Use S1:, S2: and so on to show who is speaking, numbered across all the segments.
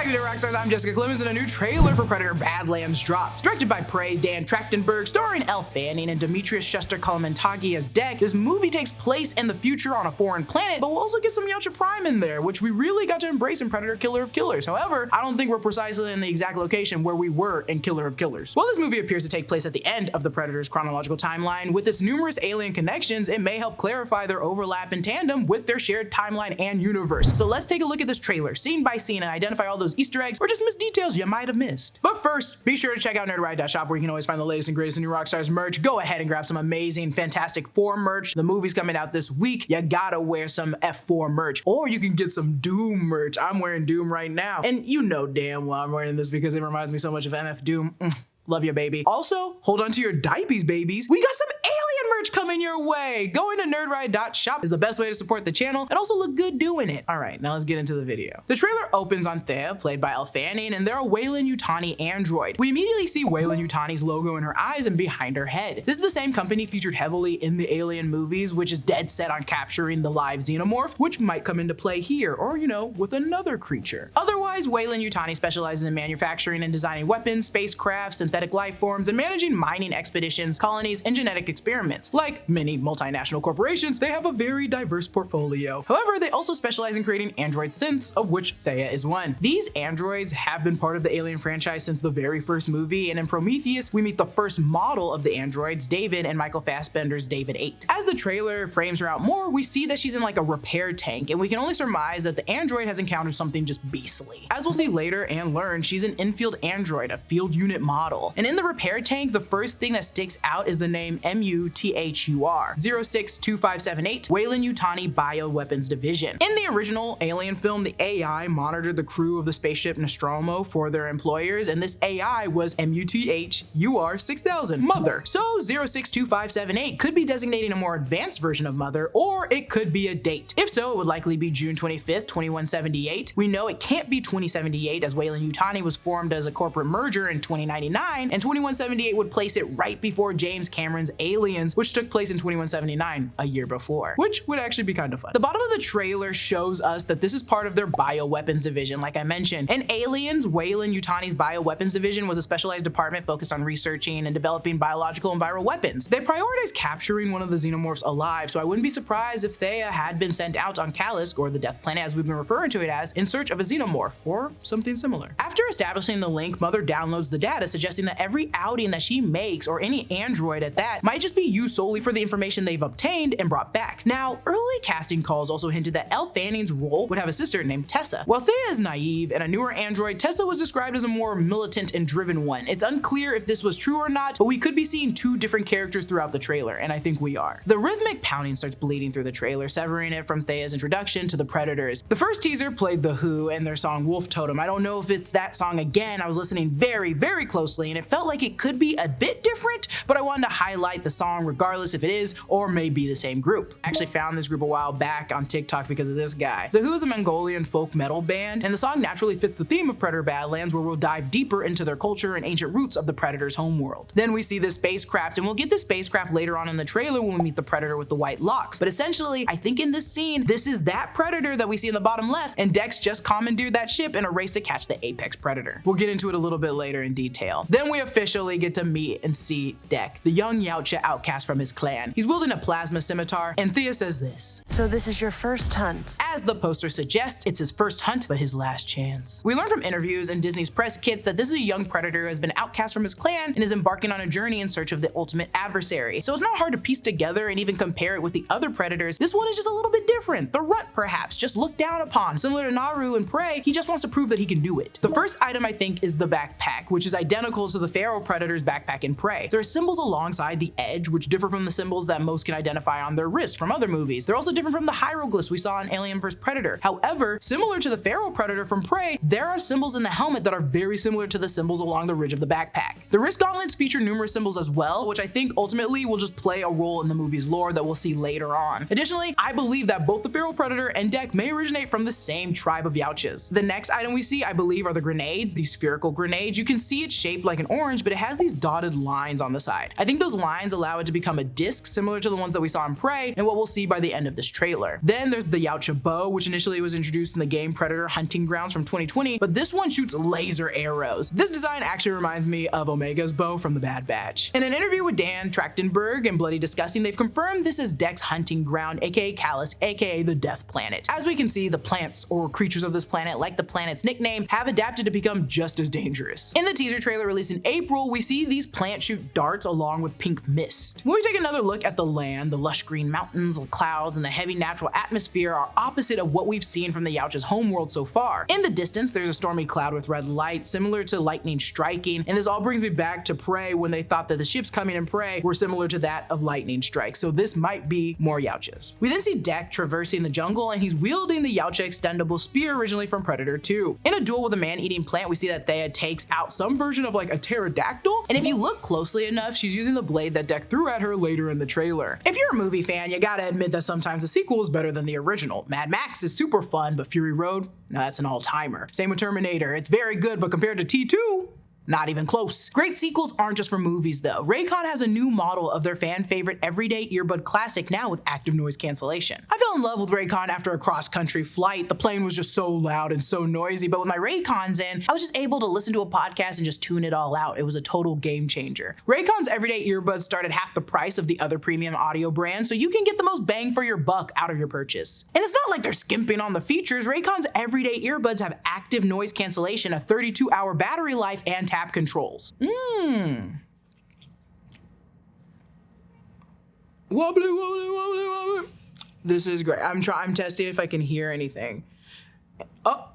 S1: Welcome back to Rockstars. I'm Jessica Clemons, and a new trailer for Predator Badlands dropped. Directed by Prey, Dan Trachtenberg, starring Elle Fanning and Demetrius Schuster-Kalamentagi as Deck, this movie takes place in the future on a foreign planet, but we'll also get some Yautja Prime in there, which we really got to embrace in Predator Killer of Killers. However, I don't think we're precisely in the exact location where we were in Killer of Killers. While this movie appears to take place at the end of the Predator's chronological timeline, with its numerous alien connections, it may help clarify their overlap in tandem with their shared timeline and universe. So let's take a look at this trailer, scene by scene, and identify all those Easter eggs or just missed details you might have missed. But first, be sure to check out nerdride.shop, where you can always find the latest and greatest in new Rockstars merch. Go ahead and grab some amazing Fantastic Four merch. The movie's coming out this week. You gotta wear some F4 merch, or you can get some Doom merch. I'm wearing Doom right now, and you know damn well I'm wearing this because it reminds me so much of MF Doom. Love you, baby. Also, hold on to your diapies, babies. We got some alien merch coming your way. Going to nerdride.shop is the best way to support the channel and also look good doing it. All right, now let's get into the video. The trailer opens on Thea, played by Elle Fanning, and they're a Weyland Yutani android. We immediately see Weyland Yutani's logo in her eyes and behind her head. This is the same company featured heavily in the Alien movies, which is dead set on capturing the live xenomorph, which might come into play here, or you know, with another creature. Otherwise, Weyland Yutani specializes in manufacturing and designing weapons, spacecraft, synthetic life forms, and managing mining expeditions, colonies, and genetic experiments. Like many multinational corporations, they have a very diverse portfolio. However, they also specialize in creating android synths, of which Thea is one. These androids have been part of the Alien franchise since the very first movie, and in Prometheus, we meet the first model of the androids, David, and Michael Fassbender's David 8. As the trailer frames her out more, we see that she's in like a repair tank, and we can only surmise that the android has encountered something just beastly. As we'll see later and learn, she's an infield android, a field unit model. And in the repair tank, the first thing that sticks out is the name MUTHUR 062578 Weyland Yutani Bioweapons Division. In the original Alien film, the AI monitored the crew of the spaceship Nostromo for their employers, and this AI was MUTHUR 6000 Mother. So 062578 could be designating a more advanced version of Mother, or it could be a date. If so, it would likely be June 25th, 2178. We know it can't be 2078, as Weyland Yutani was formed as a corporate merger in 2099, and 2178 would place it right before James Cameron's Aliens, which took place in 2179, a year before, which would actually be kind of fun. The bottom of the trailer shows us that this is part of their bioweapons division, like I mentioned. In Aliens, Weyland Yutani's bioweapons division was a specialized department focused on researching and developing biological and viral weapons. They prioritized capturing one of the xenomorphs alive, so I wouldn't be surprised if Thea had been sent out on Callisk, or the Death Planet as we've been referring to it as, in search of a xenomorph, or something similar. After establishing the link, Mother downloads the data, suggesting that every outing that she makes, or any android at that, might just be used solely for the information they've obtained and brought back. Now, early casting calls also hinted that Elle Fanning's role would have a sister named Tessa. While Thea is naive and a newer android, Tessa was described as a more militant and driven one. It's unclear if this was true or not, but we could be seeing two different characters throughout the trailer, and I think we are. The rhythmic pounding starts bleeding through the trailer, severing it from Thea's introduction to the Predators. The first teaser played The Who and their song Wolf Totem. I don't know if it's that song again. I was listening very, very closely, and it felt like it could be a bit different, but I wanted to highlight the song regardless if it is or may be the same group. I actually found this group a while back on TikTok because of this guy. The Who is a Mongolian folk metal band, and the song naturally fits the theme of Predator Badlands, where we'll dive deeper into their culture and ancient roots of the Predator's homeworld. Then we see the spacecraft, and we'll get the spacecraft later on in the trailer when we meet the Predator with the white locks. But essentially, I think in this scene, this is that Predator that we see in the bottom left, and Dex just commandeered that ship in a race to catch the apex Predator. We'll get into it a little bit later in detail. Then we officially get to meet and see Deck, the young Yautja outcast from his clan. He's wielding a plasma scimitar, and Thea says this:
S2: "So this is your first hunt?"
S1: As the poster suggests, it's his first hunt, but his last chance. We learn from interviews and Disney's press kits that this is a young Predator who has been outcast from his clan and is embarking on a journey in search of the ultimate adversary. So it's not hard to piece together and even compare it with the other Predators. This one is just a little bit different. The runt, perhaps, just looked down upon. Similar to Naru and Prey, he just wants to prove that he can do it. The first item, I think, is the backpack, which is identical to the Feral Predator's backpack in Prey. There are symbols alongside the edge, which differ from the symbols that most can identify on their wrists from other movies. They're also different from the hieroglyphs we saw in Alien vs. Predator. However, similar to the Feral Predator from Prey, there are symbols in the helmet that are very similar to the symbols along the ridge of the backpack. The wrist gauntlets feature numerous symbols as well, which I think ultimately will just play a role in the movie's lore that we'll see later on. Additionally, I believe that both the Feral Predator and Deck may originate from the same tribe of Yautjas. The next next item we see, I believe, are the grenades, these spherical grenades. You can see it's shaped like an orange, but it has these dotted lines on the side. I think those lines allow it to become a disc similar to the ones that we saw in Prey and what we'll see by the end of this trailer. Then there's the Yautja bow, which initially was introduced in the game Predator Hunting Grounds from 2020, but this one shoots laser arrows. This design actually reminds me of Omega's bow from the Bad Batch. In an interview with Dan Trachtenberg and Bloody Disgusting, they've confirmed this is Deck's hunting ground, aka Callus, aka the Death Planet. As we can see, the plants or creatures of this planet, like the planet's nickname, have adapted to become just as dangerous. In the teaser trailer released in April, we see these plants shoot darts along with pink mist. When we take another look at the land, the lush green mountains, the clouds, and the heavy natural atmosphere are opposite of what we've seen from the Yautja's homeworld so far. In the distance, there's a stormy cloud with red light, similar to lightning striking, and this all brings me back to Prey when they thought that the ships coming in Prey were similar to that of lightning strikes, so this might be more Yautjas. We then see Deck traversing the jungle, and he's wielding the Yautja extendable spear originally from Predator 2. In a duel with a man-eating plant, we see that Thea takes out some version of like a pterodactyl, and if you look closely enough, she's using the blade that Deck threw at her later in the trailer. If you're a movie fan, you gotta admit that sometimes the sequel is better than the original. Mad Max is super fun, but Fury Road, no, that's an all-timer. Same with Terminator, it's very good, but compared to T2, not even close. Great sequels aren't just for movies though. Raycon has a new model of their fan favorite everyday earbud classic now with active noise cancellation. I fell in love with Raycon after a cross-country flight. The plane was just so loud and so noisy, but with my Raycons in, I was just able to listen to a podcast and just tune it all out. It was a total game changer. Raycon's everyday earbuds start at half the price of the other premium audio brands, so you can get the most bang for your buck out of your purchase. And it's not like they're skimping on the features. Raycon's everyday earbuds have active noise cancellation, a 32-hour battery life, and tap controls. Wobbly, wobbly, wobbly, wobbly. This is great. I'm testing if I can hear anything. Oh,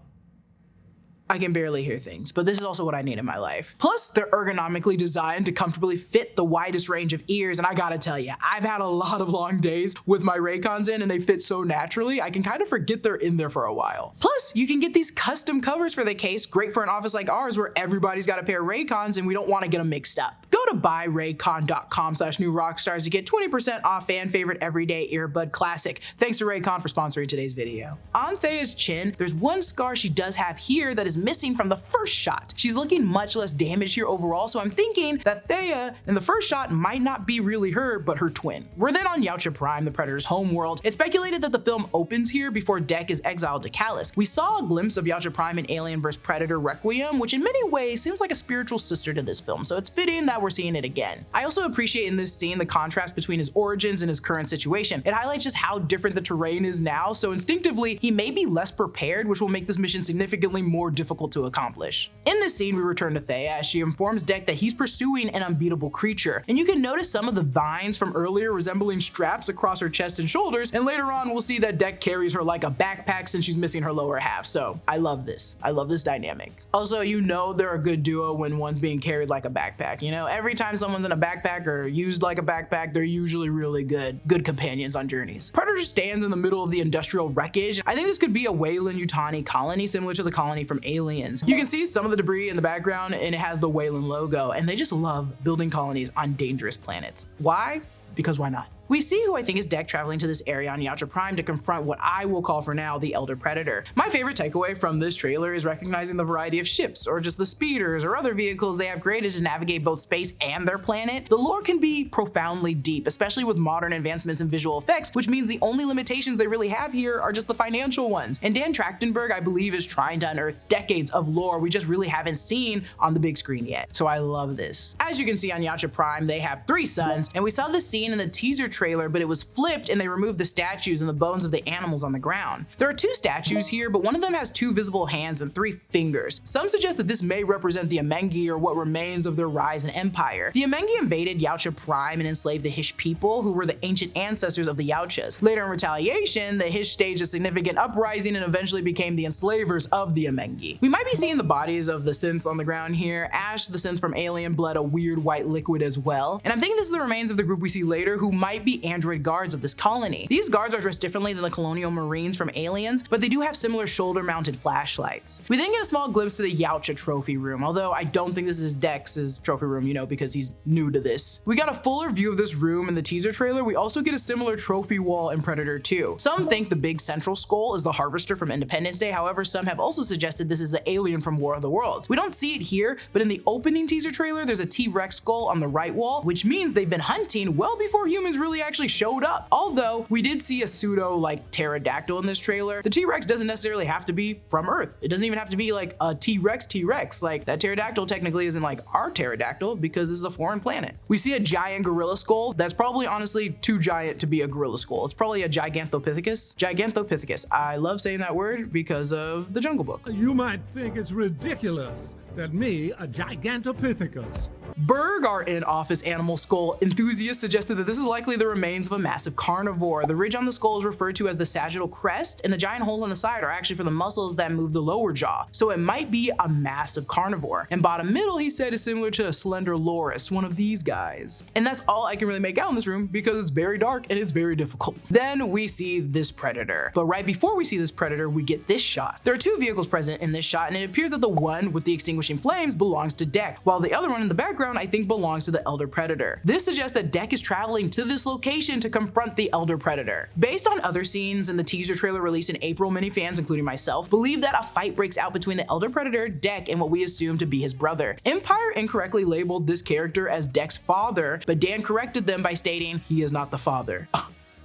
S1: I can barely hear things, but this is also what I need in my life. Plus, they're ergonomically designed to comfortably fit the widest range of ears, and I gotta tell you, I've had a lot of long days with my Raycons in, and they fit so naturally, I can kind of forget they're in there for a while. Plus, you can get these custom covers for the case, great for an office like ours where everybody's got a pair of Raycons and we don't want to get them mixed up. Go to buyraycon.com/newrockstars to get 20% off fan favorite everyday earbud classic. Thanks to Raycon for sponsoring today's video. On Thea's chin, there's one scar she does have here that is missing from the first shot. She's looking much less damaged here overall, so I'm thinking that Thea in the first shot might not be really her, but her twin. We're then on Yautja Prime, the Predator's homeworld. It's speculated that the film opens here before Deck is exiled to Callus. We saw a glimpse of Yautja Prime in Alien vs. Predator Requiem, which in many ways seems like a spiritual sister to this film, so it's fitting that we're seeing it again. I also appreciate in this scene the contrast between his origins and his current situation. It highlights just how different the terrain is now, so instinctively he may be less prepared, which will make this mission significantly more difficult to accomplish. In this scene, we return to Thea as she informs Deck that he's pursuing an unbeatable creature, and you can notice some of the vines from earlier resembling straps across her chest and shoulders, and later on we'll see that Deck carries her like a backpack since she's missing her lower half, so I love this. I love this dynamic. Also, you know they're a good duo when one's being carried like a backpack. You know, every time someone's in a backpack or used like a backpack, they're usually really good companions on journeys. Predator stands in the middle of the industrial wreckage. I think this could be a Weyland Yutani colony similar to the colony from Aliens. You can see some of the debris in the background and it has the Weyland logo, and they just love building colonies on dangerous planets. Why? Because why not? We see who I think is Deck traveling to this area on Yautja Prime to confront what I will call for now the Elder Predator. My favorite takeaway from this trailer is recognizing the variety of ships or just the speeders or other vehicles they have created to navigate both space and their planet. The lore can be profoundly deep, especially with modern advancements in visual effects, which means the only limitations they really have here are just the financial ones. And Dan Trachtenberg, I believe, is trying to unearth decades of lore we just really haven't seen on the big screen yet. So I love this. As you can see on Yautja Prime, they have 3 suns, and we saw this scene in the teaser trailer, but it was flipped and they removed the statues and the bones of the animals on the ground. There are 2 statues here, but one of them has 2 visible hands and 3 fingers. Some suggest that this may represent the Amengi, or what remains of their rise and empire. The Amengi invaded Yautja Prime and enslaved the Hish people, who were the ancient ancestors of the Yautjas. Later in retaliation, the Hish staged a significant uprising and eventually became the enslavers of the Amengi. We might be seeing the bodies of the synths on the ground here. Ash, the synth from Alien, bled a weird white liquid as well. And I'm thinking this is the remains of the group we see later, who might be be android guards of this colony. These guards are dressed differently than the colonial marines from Aliens, but they do have similar shoulder-mounted flashlights. We then get a small glimpse to the Yautja trophy room, although I don't think this is Dex's trophy room, you know, because he's new to this. We got a fuller view of this room in the teaser trailer. We also get a similar trophy wall in Predator 2. Some think the big central skull is the Harvester from Independence Day, however, some have also suggested this is the alien from War of the Worlds. We don't see it here, but in the opening teaser trailer, there's a T-Rex skull on the right wall, which means they've been hunting well before humans really actually showed up. Although we did see a pseudo like pterodactyl in this trailer, the T-Rex doesn't necessarily have to be from Earth. It doesn't even have to be like a T-Rex. Like that pterodactyl technically isn't like our pterodactyl because this is a foreign planet. We see a giant gorilla skull that's probably honestly too giant to be a gorilla skull. It's probably a Gigantopithecus. Gigantopithecus. I love saying that word because of the Jungle Book.
S3: You might think it's ridiculous that me, a Gigantopithecus.
S1: Berg, our in-office animal skull enthusiast, suggested that this is likely the remains of a massive carnivore. The ridge on the skull is referred to as the sagittal crest, and the giant holes on the side are actually for the muscles that move the lower jaw. So it might be a massive carnivore. And bottom middle, he said, is similar to a slender loris, one of these guys. And that's all I can really make out in this room because it's very dark and it's very difficult. Then we see this predator. But right before we see this predator, we get this shot. There are two vehicles present in this shot, and it appears that the one with the extinguishing flames belongs to Deck, while the other one in the background I think belongs to the Elder Predator. This suggests that Deck is traveling to this location to confront the Elder Predator. Based on other scenes in the teaser trailer released in April, many fans, including myself, believe that a fight breaks out between the Elder Predator, Deck, and what we assume to be his brother. Empire incorrectly labeled this character as Deck's father, but Dan corrected them by stating he is not the father.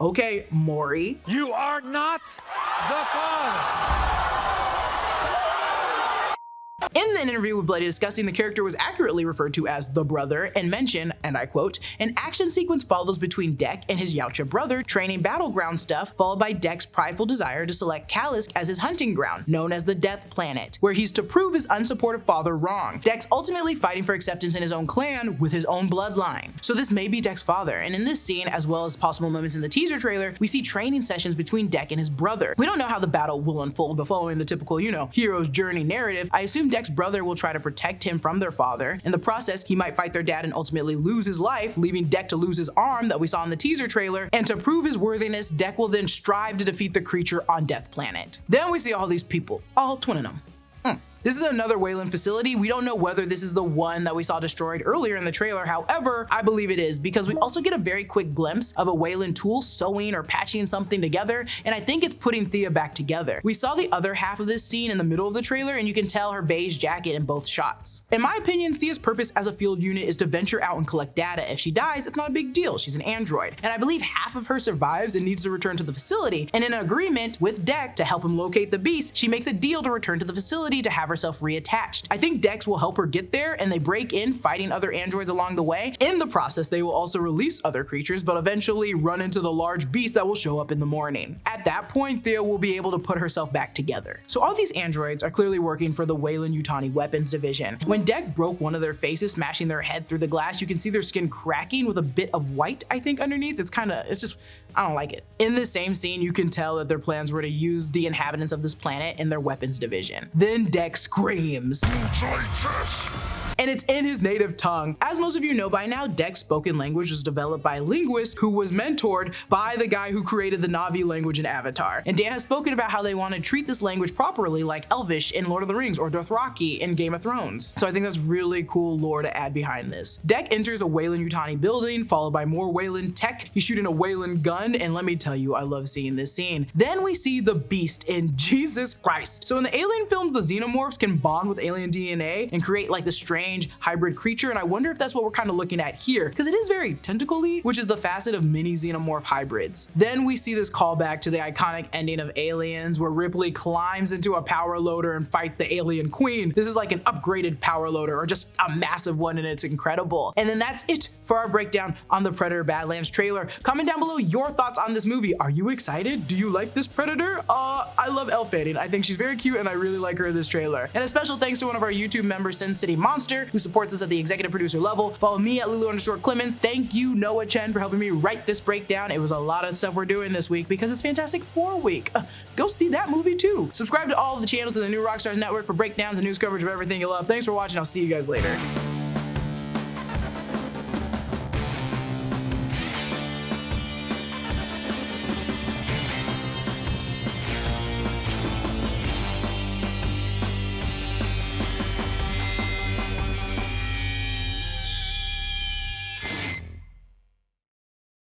S1: Okay, Maury.
S3: You are not the father.
S1: In an interview with Bloody Disgusting, the character was accurately referred to as the brother and mentioned, and I quote, an action sequence follows between Deck and his Yautja brother training battleground stuff, followed by Deck's prideful desire to select Kalisk as his hunting ground, known as the Death Planet, where he's to prove his unsupportive father wrong. Deck's ultimately fighting for acceptance in his own clan with his own bloodline. So this may be Deck's father, and in this scene, as well as possible moments in the teaser trailer, we see training sessions between Deck and his brother. We don't know how the battle will unfold, but following the typical, you know, hero's journey narrative, I assume Deck's brother will try to protect him from their father. In the process, he might fight their dad and ultimately lose his life, leaving Deck to lose his arm that we saw in the teaser trailer, and to prove his worthiness, Deck will then strive to defeat the creature on Death Planet. Then we see all these people, all twinning them. This is another Weyland facility. We don't know whether this is the one that we saw destroyed earlier in the trailer. However, I believe it is because we also get a very quick glimpse of a Weyland tool sewing or patching something together, and I think it's putting Thea back together. We saw the other half of this scene in the middle of the trailer, and you can tell her beige jacket in both shots. In my opinion, Thea's purpose as a field unit is to venture out and collect data. If she dies, it's not a big deal. She's an android. And I believe half of her survives and needs to return to the facility. And in an agreement with Deck to help him locate the beast, she makes a deal to return to the facility to have herself reattached. I think Dex will help her get there, and they break in, fighting other androids along the way. In the process, they will also release other creatures, but eventually run into the large beast that will show up in the morning. At that point, Thea will be able to put herself back together. So all these androids are clearly working for the Weyland Yutani weapons division. When Deck broke one of their faces, smashing their head through the glass, you can see their skin cracking with a bit of white, I think, underneath. It's just, I don't like it. In this same scene, you can tell that their plans were to use the inhabitants of this planet in their weapons division. Then Deck screams. And it's in his native tongue. As most of you know by now, Deck's spoken language was developed by a linguist who was mentored by the guy who created the Na'vi language in Avatar. And Dan has spoken about how they want to treat this language properly, like Elvish in Lord of the Rings or Dothraki in Game of Thrones. So I think that's really cool lore to add behind this. Deck enters a Weyland Yutani building, followed by more Weyland tech. He's shooting a Weyland gun, and let me tell you, I love seeing this scene. Then we see the beast, and Jesus Christ. So in the Alien films, the xenomorphs can bond with alien DNA and create like this strange hybrid creature, and I wonder if that's what we're kind of looking at here, because it is very tentacle-y, which is the facet of mini xenomorph hybrids. Then we see this callback to the iconic ending of Aliens, where Ripley climbs into a power loader and fights the alien queen. This is like an upgraded power loader, or just a massive one, and it's incredible. And then that's it for our breakdown on the Predator Badlands trailer. Comment down below your thoughts on this movie. Are you excited? Do you like this Predator? I love Elle Fanning. I think she's very cute, and I really like her in this trailer. And a special thanks to one of our YouTube members, Sin City Monster, who supports us at the executive producer level. Follow me at Lulu_Clemons. Thank you, Noah Chen, for helping me write this breakdown. It was a lot of stuff we're doing this week because it's Fantastic Four week. Go see that movie too. Subscribe to all of the channels in the new Rockstars network for breakdowns and news coverage of everything you love. Thanks for watching. I'll see you guys later.